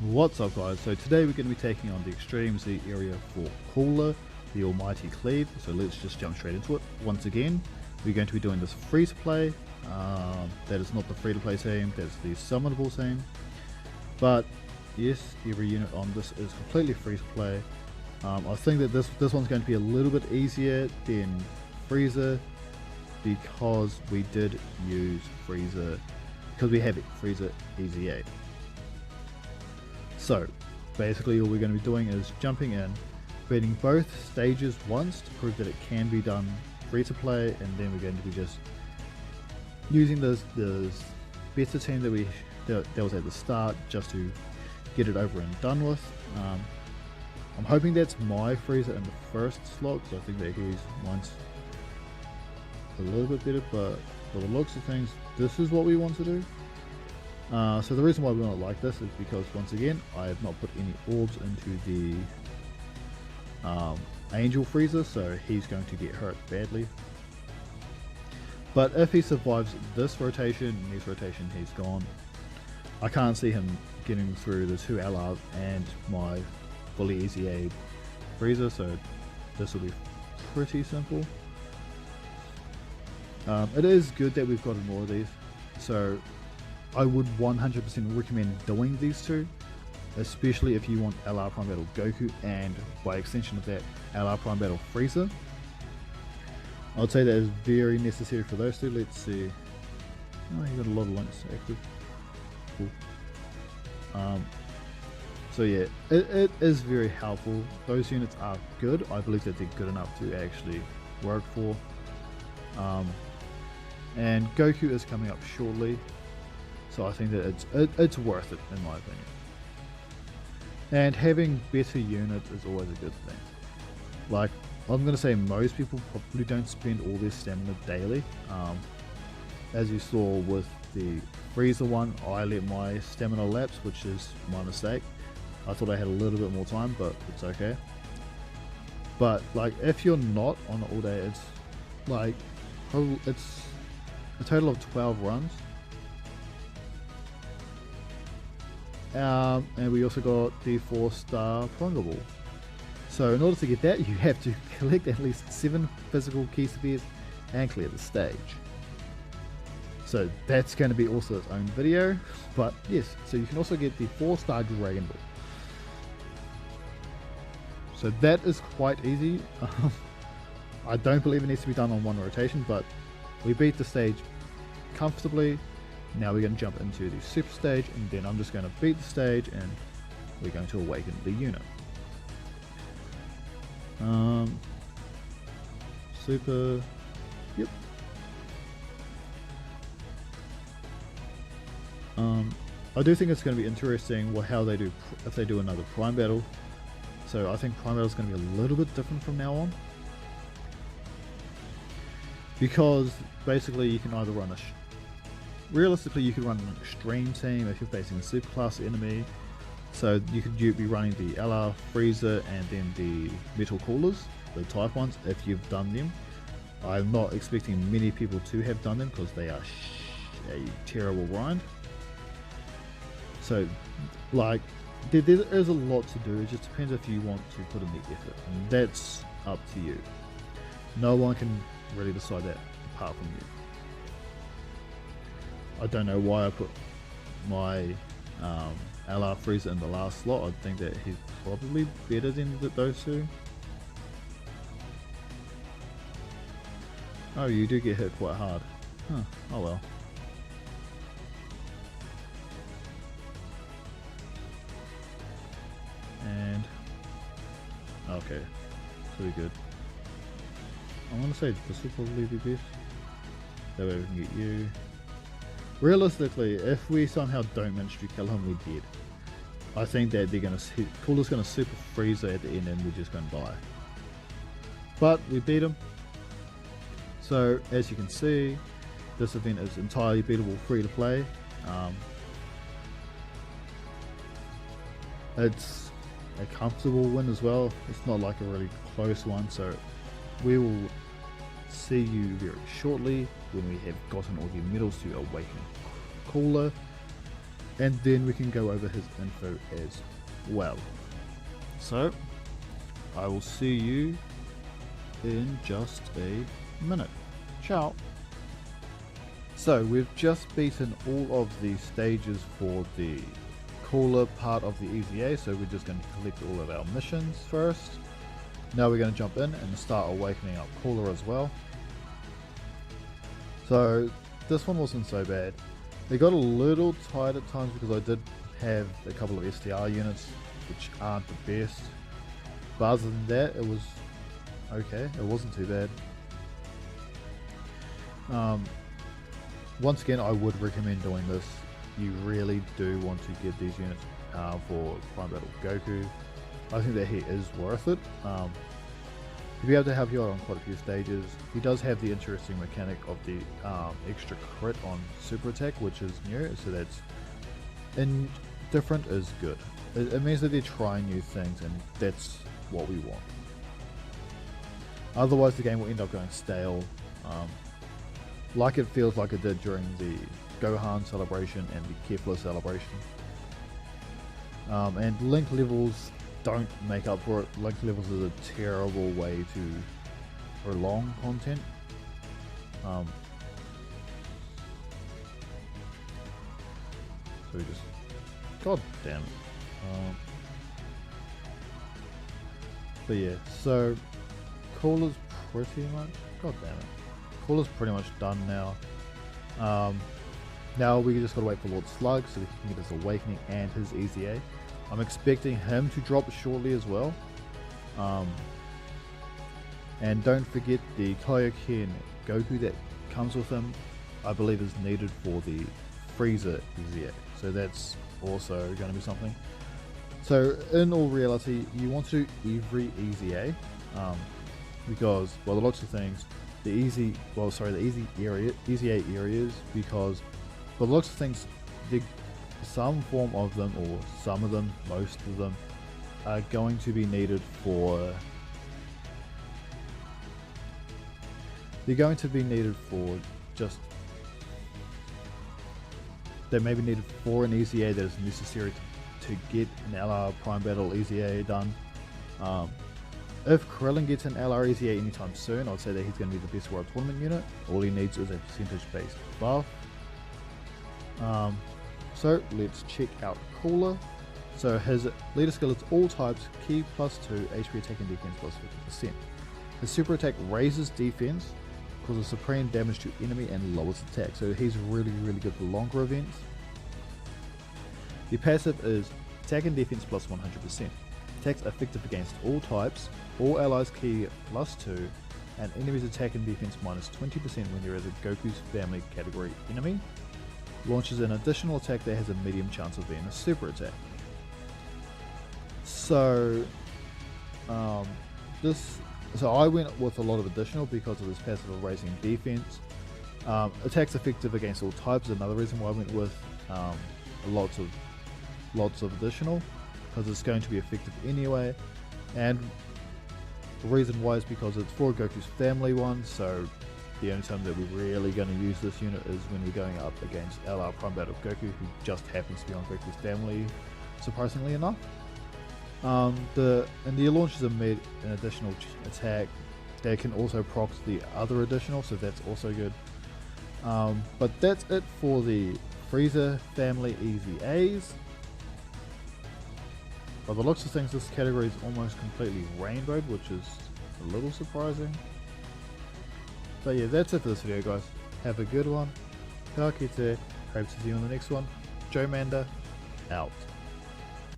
What's up guys, so today we're going to be taking on the Extreme Z area for Cooler, the almighty Cleave, so let's just jump straight into it. Once again, we're going to be doing this free to play, that is not the free to play team, that's the summonable team, but yes, every unit on this is completely free to play. I think that this one's going to be a little bit easier than Freezer, because we did use Freezer, because we have Freezer EZA. So basically all we're going to be doing is jumping in, beating both stages once to prove that it can be done free to play, and then we're going to be just using this better team that was at the start just to get it over and done with. I'm hoping that's my Freezer in the first slot, because I think that mine's a little bit better, but for the looks of things this is what we want to do. So the reason why we want it like this is because, once again, I have not put any orbs into the Angel Freezer, so he's going to get hurt badly. But if he survives this rotation, next rotation he's gone. I can't see him getting through the 2 LRs and my fully EZA Freezer, so this will be pretty simple. It is good that we've gotten all of these, so I would 100% recommend doing these two, especially if you want LR Prime Battle Goku and, by extension of that, LR Prime Battle Freezer. I'd say that is very necessary for those two. Let's see. Oh, you got a lot of links active. Cool. So yeah, it is very helpful. Those units are good. I believe that they're good enough to actually work for. And Goku is coming up shortly, so I think that it's worth it in my opinion. And having better units is always a good thing. Like, I'm going to say most people probably don't spend all their stamina daily. As you saw with the Freezer one, I let my stamina lapse, which is my mistake. I thought I had a little bit more time, but it's okay. But like, if you're not on it all day, it's like, it's a total of 12 runs. And we also got the 4-star Prongable. So in order to get that, you have to collect at least 7 physical key spheres and clear the stage. So that's going to be also its own video. But yes, so you can also get the 4-star Dragon Ball. So that is quite easy. I don't believe it needs to be done on one rotation, but we beat the stage comfortably. Now we're going to jump into the super stage, and then I'm just going to beat the stage and we're going to awaken the unit. Super, yep. I do think it's going to be interesting how they do, if they do another Prime Battle. So I think Prime Battle is going to be a little bit different from now on, because basically you can either run realistically you could run an extreme team if you're facing a super class enemy. So you could be running the LR Freezer and then the Metal Coolers, the type ones, if you've done them. I'm not expecting many people to have done them because they are a terrible grind. So like, there is a lot to do. It just depends if you want to put in the effort, and that's up to you. No one can really decide that apart from you. I don't know why I put my LR Freezer in the last slot. I think that he's probably better than those two. Oh, you do get hit quite hard. Huh. Oh well. And okay, pretty good. I want to say this will probably be best. That way we can get you. Realistically, if we somehow don't manage to kill him, we're dead. I think that Cooler's gonna super Freezer at the end and we're just gonna die. But we beat him. So as you can see, this event is entirely beatable, free to play. It's a comfortable win as well. It's not like a really close one, so we will see you very shortly when we have gotten all the medals to awaken Cooler. and then we can go over his info as well. So I will see you in just a minute. Ciao. So we've just beaten all of the stages for the cooler part of the EZA, so we're just going to collect all of our missions first. Now we're going to jump in and start awakening up cooler as well. So this one wasn't so bad. It got a little tight at times because I did have a couple of STR units which aren't the best, but other than that it was okay. It wasn't too bad. Once again, I would recommend doing this. You really do want to get these units for Prime Battle Goku. I think that he is worth it. You'll be able to help you out on quite a few stages. He does have the interesting mechanic of the extra crit on super attack, which is new, so that's different is good. It means that they're trying new things, and that's what we want. Otherwise the game will end up going stale, like it feels like it did during the Gohan celebration and the Kefla celebration. And link levels don't make up for it. Link levels is a terrible way to prolong content. So we just, god damn it. But yeah, so Cooler's pretty much, god damn it. Cooler's pretty much done now. Now we just gotta wait for Lord Slug so that he can get his awakening and his EZA. I'm expecting him to drop shortly as well. And don't forget the Kaioken Goku that comes with him, I believe is needed for the Frieza EZA. So that's also going to be something. So in all reality, you want to do every EZA because, well, the lots of things, the EZA areas, because by the looks of things, some form of them, or some of them, most of them, are going to be needed for. They're going to be needed for just. They may be needed for an EZA that is necessary to get an LR Prime Battle EZA done. If Krillin gets an LR EZA anytime soon, I'd say that he's going to be the best World Tournament unit. All he needs is a percentage based buff. So let's check out Cooler. So his leader skill is all types, Ki +2, HP attack and defense +50%. His super attack raises defense, causes supreme damage to enemy and lowers attack. So he's really good for longer events. The passive is attack and defense +100%. Attacks effective against all types, all allies Ki +2, and enemies attack and defense -20% when there is a Goku's family category enemy. Launches an additional attack that has a medium chance of being a super attack. So so I went with a lot of additional because of this passive of raising defense. Attacks effective against all types is another reason why I went with lots of additional, because it's going to be effective anyway, and the reason why is because it's for Goku's family one, so the only time that we're really going to use this unit is when we're going up against LR Prime Battle Goku, who just happens to be on Goku's family, surprisingly enough. The launches an additional attack that can also proc the other additional, so that's also good. But that's it for the Frieza family EZAs. By the looks of things, this category is almost completely rainbowed, which is a little surprising. But yeah, that's it for this video, guys. Have a good one. Ka kite. Hope to see you on the next one. Joe Manda, out.